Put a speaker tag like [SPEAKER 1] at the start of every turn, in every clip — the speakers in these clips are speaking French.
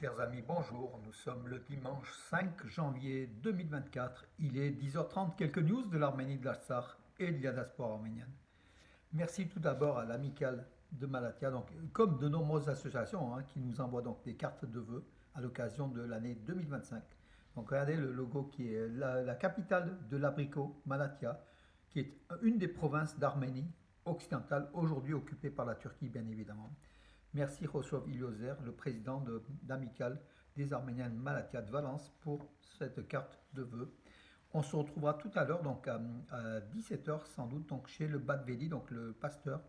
[SPEAKER 1] Chers amis, bonjour. Nous sommes le dimanche 5 janvier 2024. Il est 10h30. Quelques news de l'Arménie, de l'Artsakh et de la diaspora arménienne. Merci tout d'abord à l'Amicale de Malatya, donc, comme de nombreuses associations qui nous envoient donc des cartes de vœux à l'occasion de l'année 2025. Donc regardez le logo qui est la capitale de l'abricot, Malatya, qui est une des provinces d'Arménie occidentale, aujourd'hui occupée par la Turquie bien évidemment. Merci Khosrow Iliozer, le président d'Amicale des Arméniens de Malatya de Valence, pour cette carte de vœux. On se retrouvera tout à l'heure, donc à 17h sans doute, donc chez le Badveli, donc le pasteur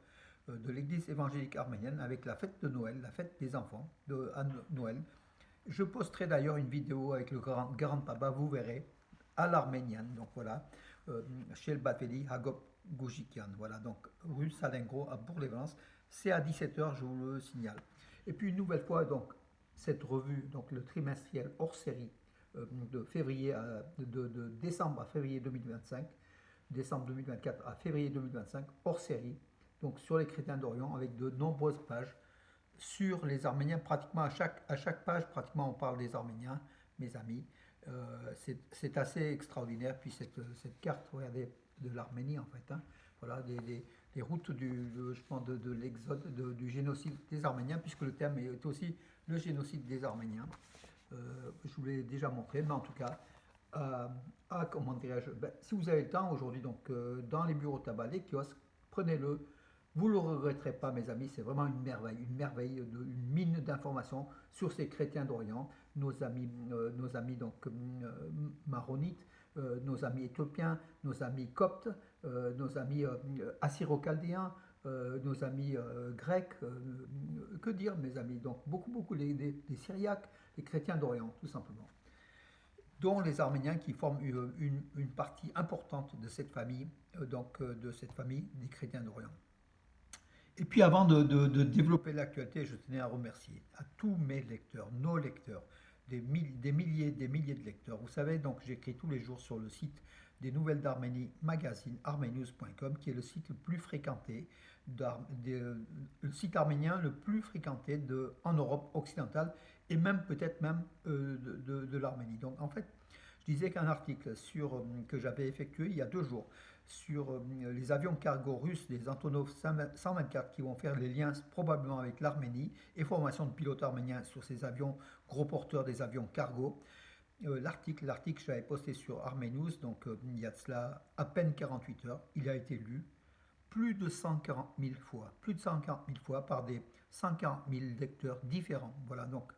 [SPEAKER 1] de l'église évangélique arménienne, avec la fête de Noël, la fête des enfants à Noël. Je posterai d'ailleurs une vidéo avec le Garant Papa, vous verrez, à l'arménienne, donc voilà, chez le Badveli, Hagop Goujikian, voilà, donc rue Salengro à Bourg-les-Valences. C'est à 17h, je vous le signale. Et puis une nouvelle fois, donc, cette revue, donc le trimestriel hors série de février de décembre à février 2025, décembre 2024 à février 2025, hors série, donc sur les chrétiens d'Orient, avec de nombreuses pages sur les Arméniens. Pratiquement à chaque page, pratiquement on parle des Arméniens, mes amis. C'est assez extraordinaire. Puis cette carte, regardez, de l'Arménie en fait. Voilà, des routes je pense de l'exode, du génocide des Arméniens, puisque le thème est aussi le génocide des Arméniens. Je vous l'ai déjà montré, mais en tout cas, comment dirais-je, si vous avez le temps aujourd'hui, donc dans les bureaux de tabac, les kiosques, prenez-le. Vous ne le regretterez pas, mes amis, c'est vraiment une merveille, une mine d'informations sur ces chrétiens d'Orient, nos amis donc maronites, nos amis éthiopiens, nos amis coptes, nos amis assyro-chaldéens, nos amis grecs, que dire mes amis, donc beaucoup des Syriaques, les chrétiens d'Orient, tout simplement, dont les Arméniens qui forment une partie importante de cette famille, de cette famille des chrétiens d'Orient. Et puis avant de développer l'actualité, je tenais à remercier à tous mes lecteurs, nos lecteurs, des milliers de lecteurs. Vous savez, donc j'écris tous les jours sur le site des Nouvelles d'Arménie, magazine arménews.com, qui est le site le plus fréquenté, le site arménien le plus fréquenté en Europe occidentale et même peut-être même de l'Arménie. Donc en fait, je disais qu'un article que j'avais effectué il y a 2 jours sur les avions cargo russes, les Antonov 124, qui vont faire les liens probablement avec l'Arménie, et formation de pilotes arméniens sur ces avions gros porteurs des avions cargo. L'article que j'avais posté sur Arménews, donc il y a de cela à peine 48 heures, il a été lu plus de 140 000 fois, par des 140 000 lecteurs différents. Voilà, donc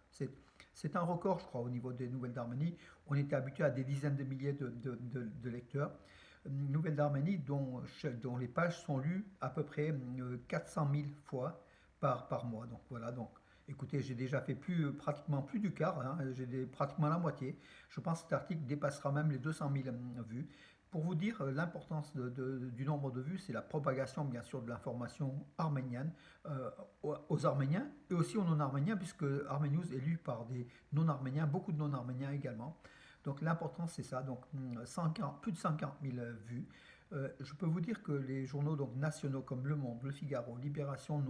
[SPEAKER 1] c'est un record, je crois, au niveau des Nouvelles d'Arménie. On était habitué à des dizaines de milliers de lecteurs. Nouvelles d'Arménie dont les pages sont lues à peu près 400 000 fois par mois. Donc voilà, donc écoutez, j'ai déjà fait pratiquement plus du quart, j'ai pratiquement la moitié. Je pense que cet article dépassera même les 200 000 vues. Pour vous dire l'importance du nombre de vues, c'est la propagation bien sûr de l'information arménienne aux Arméniens et aussi aux non-Arméniens, puisque Arménews est lu par des non-Arméniens, beaucoup de non-Arméniens également. Donc l'important c'est ça, donc plus de 140 000 vues. Je peux vous dire que les journaux donc, nationaux comme Le Monde, Le Figaro, Libération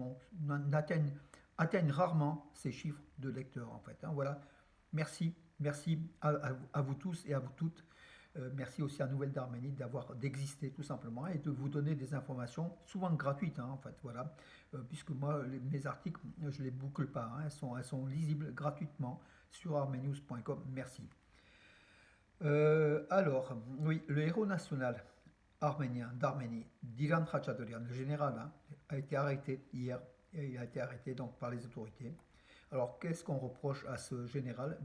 [SPEAKER 1] atteignent rarement ces chiffres de lecteurs en fait. Voilà, merci à vous tous et à vous toutes. Merci aussi à Nouvelles d'Arménie d'exister tout simplement et de vous donner des informations souvent gratuites en fait voilà. Puisque moi mes articles je les boucle pas, elles sont lisibles gratuitement sur armenews.com. Merci. Alors, oui, le héros national arménien d'Arménie, Dilan Khachaturian, le général, a été arrêté hier. Il a été arrêté donc par les autorités. Alors, qu'est-ce qu'on reproche à ce général?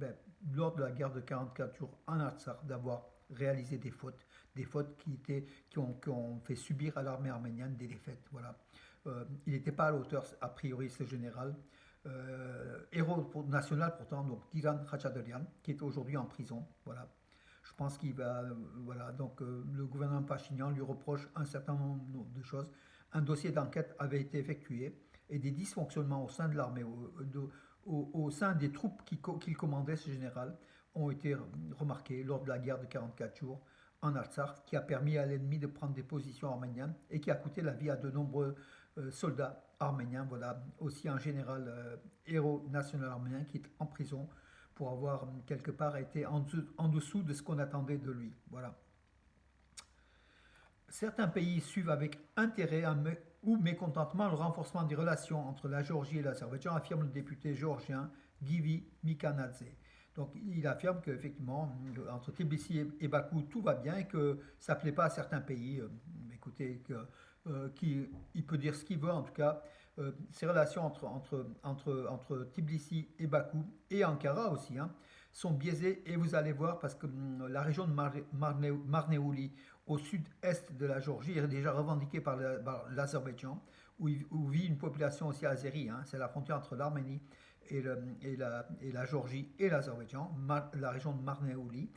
[SPEAKER 1] Lors de la guerre de 44 jours en Artsakh, d'avoir réalisé des fautes qui ont fait subir à l'armée arménienne des défaites. Voilà. Il n'était pas à l'auteur, a priori, ce général. Héros national pourtant, donc Dilan Khachaturian, qui est aujourd'hui en prison. Voilà. Je pense qu'il va, voilà, donc le gouvernement Pachinian lui reproche un certain nombre de choses. Un dossier d'enquête avait été effectué et des dysfonctionnements au sein de l'armée, au sein des troupes qu'il commandait, ce général, ont été remarqués lors de la guerre de 44 jours en Artsakh, qui a permis à l'ennemi de prendre des positions arméniennes et qui a coûté la vie à de nombreux soldats arméniens. Voilà, aussi un général héros national arménien qui est en prison pour avoir quelque part été en dessous de ce qu'on attendait de lui. Voilà. Certains pays suivent avec intérêt ou mécontentement le renforcement des relations entre la Géorgie et l'Azerbaïdjan, affirme le député géorgien Givi Mikhanadze. Donc il affirme qu'effectivement, entre Tbilissi et Bakou, tout va bien et que ça ne plaît pas à certains pays. Écoutez, il peut dire ce qu'il veut en tout cas. Ces relations entre Tbilissi et Bakou, et Ankara aussi, hein, sont biaisées et vous allez voir parce que la région de Marneouli, au sud-est de la Géorgie, est déjà revendiquée par l'Azerbaïdjan, où vit une population aussi azérie. Hein. C'est la frontière entre l'Arménie et la Géorgie et l'Azerbaïdjan, la région de Marneouli.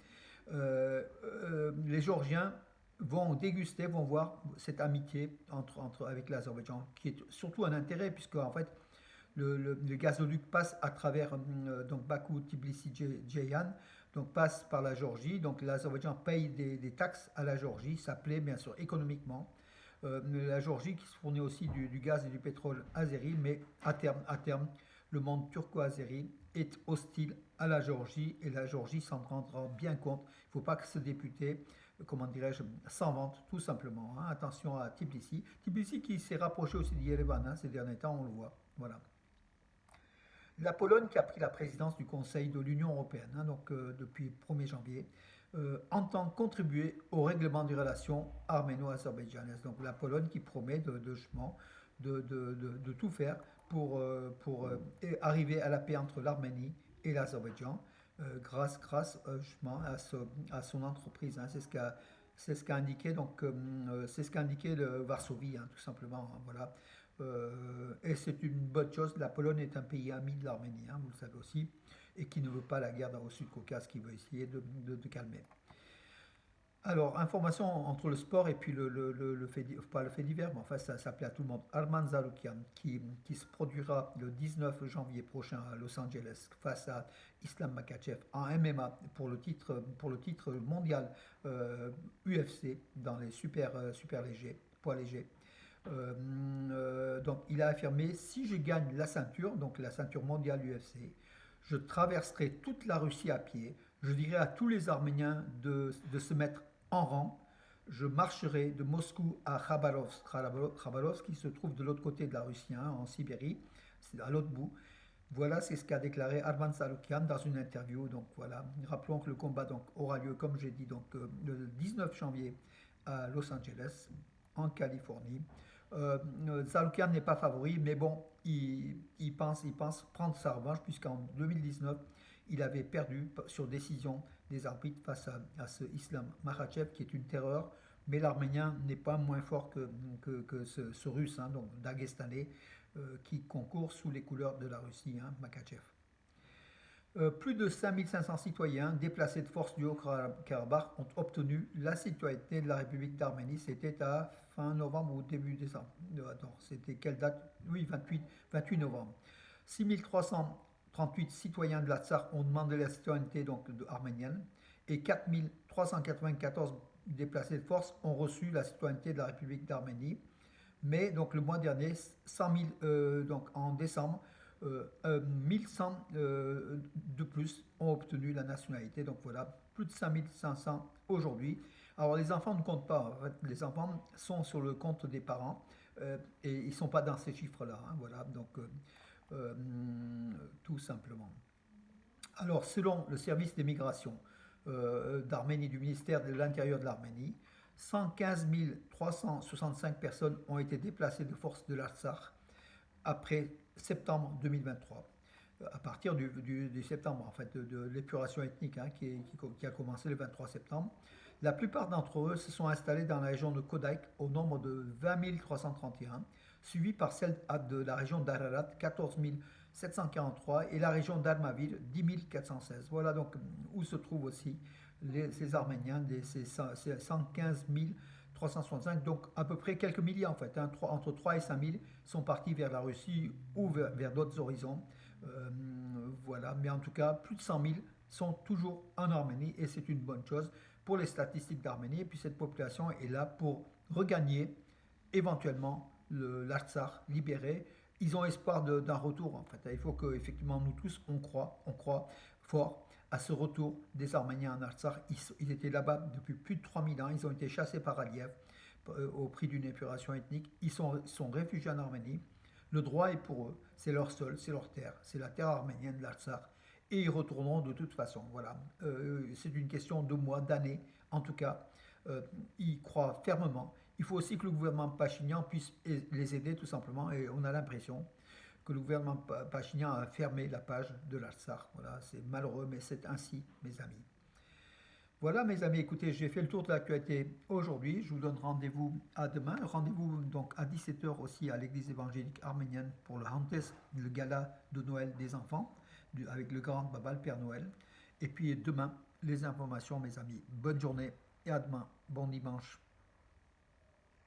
[SPEAKER 1] Les Géorgiens vont déguster, vont voir cette amitié avec l'Azerbaïdjan, qui est surtout un intérêt, puisque en fait, le gazoduc passe à travers donc Bakou, Tbilissi, Ceyhan, donc passe par la Géorgie. Donc l'Azerbaïdjan paye des taxes à la Géorgie, ça plaît bien sûr économiquement. La Géorgie qui se fournit aussi du gaz et du pétrole azéri, mais à terme, le monde turco-azéri est hostile à la Géorgie et la Géorgie s'en rendra bien compte. Il ne faut pas que ce député, comment dirais-je, s'en vante tout simplement. Hein. Attention à Tbilissi. Tbilissi qui s'est rapproché aussi d'Yerevan ces derniers temps, on le voit. Voilà. La Pologne, qui a pris la présidence du Conseil de l'Union européenne, hein, donc depuis le 1er janvier, entend contribuer au règlement des relations arméno-azerbaïdjanaises. Donc la Pologne qui promet de tout faire pour arriver à la paix entre l'Arménie et l'Azerbaïdjan, grâce justement à son entreprise. Hein. C'est ce qu'a indiqué le Varsovie, hein, tout simplement. Hein, voilà. Et c'est une bonne chose. La Pologne est un pays ami de l'Arménie, hein, vous le savez aussi, et qui ne veut pas la guerre au Sud-Caucase, qui veut essayer de calmer. Alors, information entre le sport et puis le fait, pas le fait divers, mais enfin ça plaît à tout le monde. Arman Zaroukian, qui se produira le 19 janvier prochain à Los Angeles face à Islam Makhachev en MMA pour le titre mondial UFC dans les super légers, poids légers. Donc il a affirmé, si je gagne la ceinture, donc la ceinture mondiale UFC, je traverserai toute la Russie à pied. Je dirai à tous les Arméniens de se mettre en rang. Je marcherai de Moscou à Khabarovsk. Khabarovsk qui se trouve de l'autre côté de la Russie, hein, en Sibérie, c'est à l'autre bout. Voilà, c'est ce qu'a déclaré Arman Saroukian dans une interview. Donc voilà, rappelons que le combat donc, aura lieu, comme j'ai dit, donc, le 19 janvier à Los Angeles, en Californie. Saroukian n'est pas favori, mais bon, il pense prendre sa revanche, puisqu'en 2019, il avait perdu sur décision des arbitres face à ce Islam Makhachev, qui est une terreur, mais l'Arménien n'est pas moins fort que ce Russe, hein, donc Dagestanais, qui concourt sous les couleurs de la Russie, hein, Makhachev. Plus de 5500 citoyens déplacés de force du Haut-Karabakh ont obtenu la citoyenneté de la République d'Arménie. C'était à fin novembre ou début décembre. Attends, c'était quelle date? Oui, 28 novembre. 6338 citoyens de l'Artsakh ont demandé la citoyenneté donc, arménienne et 4394 déplacés de force ont reçu la citoyenneté de la République d'Arménie. Mais donc le mois dernier, 100 000, donc en décembre, 1100 de plus ont obtenu la nationalité. Donc voilà, plus de 5500 aujourd'hui. Alors les enfants ne comptent pas. En fait, les enfants sont sur le compte des parents et ils ne sont pas dans ces chiffres-là. Hein, voilà, donc tout simplement. Alors selon le service des migrations d'Arménie, du ministère de l'Intérieur de l'Arménie, 115 365 personnes ont été déplacées de force de l'Artsakh après septembre 2023, à partir du septembre, en fait, de l'épuration ethnique, hein, qui a commencé le 23 septembre. La plupart d'entre eux se sont installés dans la région de Kodaik au nombre de 20 331, suivi par celle de la région d'Ararat, 14 743, et la région d'Almavir, 10 416. Voilà donc où se trouvent aussi ces Arméniens, ces 115 365, donc à peu près quelques milliers en fait, hein, entre 3 et 5 000 sont partis vers la Russie ou vers d'autres horizons. Voilà, mais en tout cas, plus de 100 000 sont toujours en Arménie et c'est une bonne chose pour les statistiques d'Arménie. Et puis cette population est là pour regagner éventuellement l'Artsakh libéré. ils ont espoir d'un retour en fait. Il faut que effectivement nous tous on croit fort à ce retour des Arméniens en Artsakh. Ils étaient là-bas depuis plus de 3000 ans, ils ont été chassés par Aliyev au prix d'une épuration ethnique. Sont réfugiés en Arménie. Le droit est pour eux, c'est leur sol, c'est leur terre, c'est la terre arménienne de l'Artsakh. Et ils retourneront de toute façon. Voilà. C'est une question de mois, d'années. En tout cas, ils croient fermement. Il faut aussi que le gouvernement Pachinian puisse les aider tout simplement. Et on a l'impression que le gouvernement Pachinian a fermé la page de l'Artsakh. Voilà, c'est malheureux, mais c'est ainsi, mes amis. Voilà, mes amis, écoutez, j'ai fait le tour de l'actualité aujourd'hui. Je vous donne rendez-vous à demain. Rendez-vous donc à 17 h aussi à l'église évangélique arménienne pour le Hantes, le gala de Noël des enfants, avec le grand Baba, le Père Noël. Et puis demain, les informations, mes amis. Bonne journée et à demain. Bon dimanche.